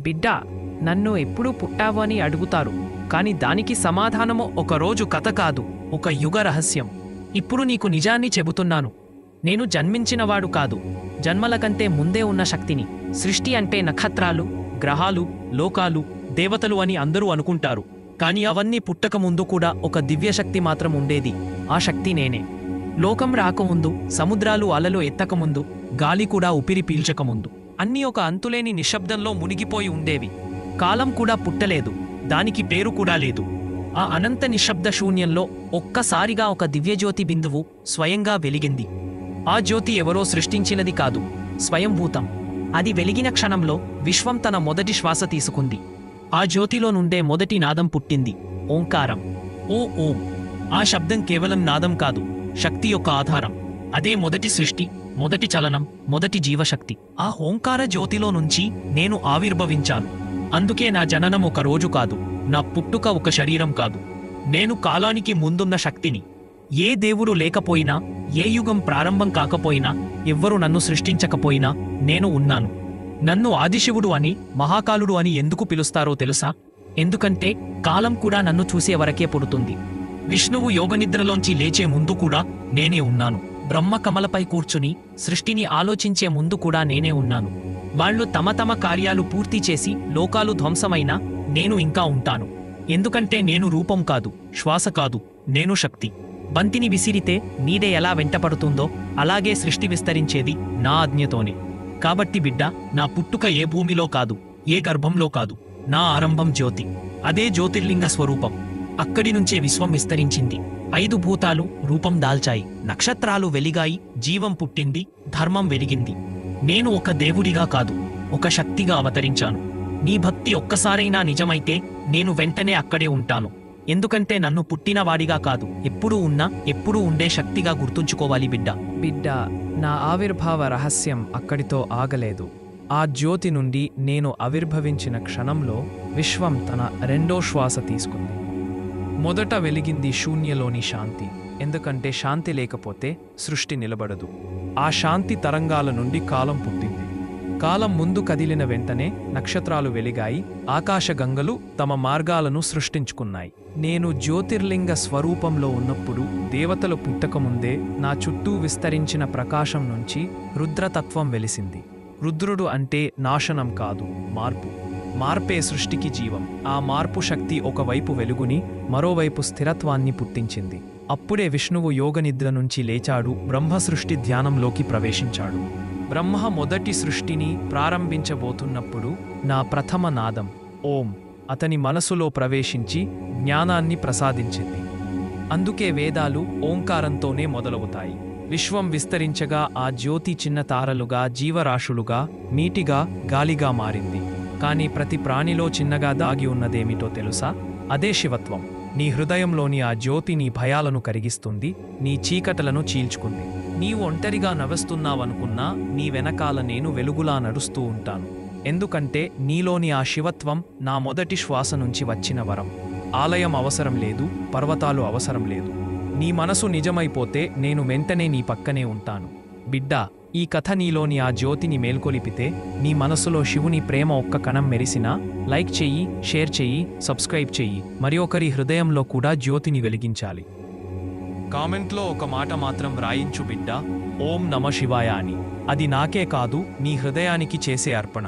బిడ్డా, నన్ను ఎప్పుడు పుట్టావు అని అడుగుతారు, కాని దానికి సమాధానము ఒకరోజు కథ కాదు, ఒక యుగ రహస్యం. ఇప్పుడు నీకు నిజాన్ని చెబుతున్నాను. నేను జన్మించినవాడు కాదు, జన్మల కంటే ముందే ఉన్న శక్తిని. సృష్టి అంటే నక్షత్రాలు, గ్రహాలు, లోకాలు, దేవతలు అని అందరూ అనుకుంటారు. కాని అవన్నీ పుట్టకముందు కూడా ఒక దివ్యశక్తి మాత్రం ఉండేది. ఆ శక్తి నేనే. లోకం రాకముందు, సముద్రాలు అలలు ఎత్తకముందు, గాలి కూడా ఊపిరి పీల్చకముందు అన్నీ ఒక అంతులేని నిశ్శబ్దంలో మునిగిపోయి ఉండేవి. కాలం కూడా పుట్టలేదు, దానికి పేరు కూడా లేదు. ఆ అనంత నిశ్శబ్ద శూన్యంలో ఒక్కసారిగా ఒక దివ్యజ్యోతి బిందువు స్వయంగా వెలిగింది. ఆ జ్యోతి ఎవరో సృష్టించినది కాదు, స్వయంభూతం. అది వెలిగిన క్షణంలో విశ్వం తన మొదటి శ్వాస తీసుకుంది. ఆ జ్యోతిలో నుండే మొదటి నాదం పుట్టింది, ఓంకారం. ఓ ఓం. ఆ శబ్దం కేవలం నాదం కాదు, శక్తి యొక్క ఆధారం. అదే మొదటి సృష్టి, మొదటి చలనం, మొదటి జీవశక్తి. ఆ ఓంకార జ్యోతిలో నుంచి నేను ఆవిర్భవించాను. అందుకే నా జననం ఒక రోజు కాదు, నా పుట్టుక ఒక శరీరం కాదు. నేను కాలానికి ముందున్న శక్తిని. ఏ దేవుడు లేకపోయినా, ఏ యుగం ప్రారంభం కాకపోయినా, ఎవ్వరూ నన్ను సృష్టించకపోయినా నేను ఉన్నాను. నన్ను ఆదిశివుడు అని, మహాకాలుడు అని ఎందుకు పిలుస్తారో తెలుసా? ఎందుకంటే కాలం కూడా నన్ను చూసే వరకే పుడుతుంది. విష్ణువు యోగనిద్రలోంచి లేచే ముందు కూడా నేనే ఉన్నాను. బ్రహ్మ కమలపై కూర్చుని సృష్టిని ఆలోచించే ముందు కూడా నేనే ఉన్నాను. వాళ్ళు తమ తమ కార్యాలు పూర్తి చేసి లోకాలు ధ్వంసమైనా నేను ఇంకా ఉంటాను. ఎందుకంటే నేను రూపం కాదు, శ్వాస కాదు, నేను శక్తి. బంతిని విసిరితే నీడే ఎలా వెంటపడుతుందో అలాగే సృష్టి విస్తరించేది నా ఆజ్ఞతోనే. కాబట్టి బిడ్డ, నా పుట్టుక ఏ భూమిలో కాదు, ఏ గర్భంలో కాదు, నా ఆరంభం జ్యోతి. అదే జ్యోతిర్లింగ స్వరూపం. అక్కడి నుంచే విశ్వం విస్తరించింది. 5 భూతాలు రూపం దాల్చాయి, నక్షత్రాలు వెలిగాయి, జీవం పుట్టింది, ధర్మం వెలిగింది. నేను ఒక దేవుడిగా కాదు, ఒక శక్తిగా అవతరించాను. నీ భక్తి ఒక్కసారైనా నిజమైతే నేను వెంటనే అక్కడే ఉంటాను. ఎందుకంటే నన్ను పుట్టినవాడిగా కాదు, ఎప్పుడూ ఉన్నా, ఎప్పుడూ ఉండే శక్తిగా గుర్తుంచుకోవాలి బిడ్డ. బిడ్డా, నా ఆవిర్భావ రహస్యం అక్కడితో ఆగలేదు. ఆ జ్యోతి నుండి నేను ఆవిర్భవించిన క్షణంలో విశ్వం తన రెండో శ్వాస తీసుకుంది. మొదట వెలిగింది శూన్యలోని శాంతి. ఎందుకంటే శాంతి లేకపోతే సృష్టి నిలబడదు. ఆ శాంతి తరంగాల నుండి కాలం పుట్టింది. కాలం ముందు కదిలిన వెంటనే నక్షత్రాలు వెలిగాయి, ఆకాశగంగలు తమ మార్గాలను సృష్టించుకున్నాయి. నేను జ్యోతిర్లింగ స్వరూపంలో ఉన్నప్పుడు దేవతలు పుట్టకముందే నా చుట్టూ విస్తరించిన ప్రకాశం నుంచి రుద్రతత్వం వెలిసింది. రుద్రుడు అంటే నాశనం కాదు, మార్పు. మార్పే సృష్టికి జీవం. ఆ మార్పు శక్తి ఒకవైపు వెలుగుని, మరోవైపు స్థిరత్వాన్ని పుట్టించింది. అప్పుడే విష్ణువు యోగనిద్ర నుంచి లేచాడు, బ్రహ్మ సృష్టి ధ్యానంలోకి ప్రవేశించాడు. బ్రహ్మ మొదటి సృష్టిని ప్రారంభించబోతున్నప్పుడు నా ప్రథమ నాదం ఓం అతని మనసులో ప్రవేశించి జ్ఞానాన్ని ప్రసాదించింది. అందుకే వేదాలు ఓంకారంతోనే మొదలవుతాయి. విశ్వం విస్తరించగా ఆ జ్యోతి చిన్న తారలుగా, జీవరాశులుగా, నీటిగా, గాలిగా మారింది. కాని ప్రతి ప్రాణిలో చిన్నగా దాగి ఉన్నదేమిటో తెలుసా? అదే శివత్వం. నీ హృదయంలోని ఆ జ్యోతి నీ భయాలను కరిగిస్తుంది, నీ చీకటలను చీల్చుకుంది. నీవు ఒంటరిగా నడుస్తున్నావనుకున్నా నీ వెనకాల నేను వెలుగులా నడుస్తూ ఉంటాను. ఎందుకంటే నీలోని ఆ శివత్వం నా మొదటి శ్వాస నుంచి వచ్చిన వరం. ఆలయం అవసరం లేదు, పర్వతాలు అవసరం లేదు. నీ మనసు నిజమైపోతే నేను వెంటనే నీ పక్కనే ఉంటాను. బిడ్డా, ఈ కథ నీలోని ఆ జ్యోతిని మేల్కొలిపితే, నీ మనసులో శివుని ప్రేమ ఒక్క కణం మెరిసినా, లైక్ చెయ్యి, షేర్ చెయ్యి, సబ్స్క్రైబ్ చెయ్యి. మరి ఒకరి హృదయంలో కూడా జ్యోతిని వెలిగించాలి. కామెంట్లో ఒక మాట మాత్రం రాయించు బిడ్డా, ఓం నమ శివాయ అని. అది నాకే కాదు, నీ హృదయానికి చేసే అర్పణ.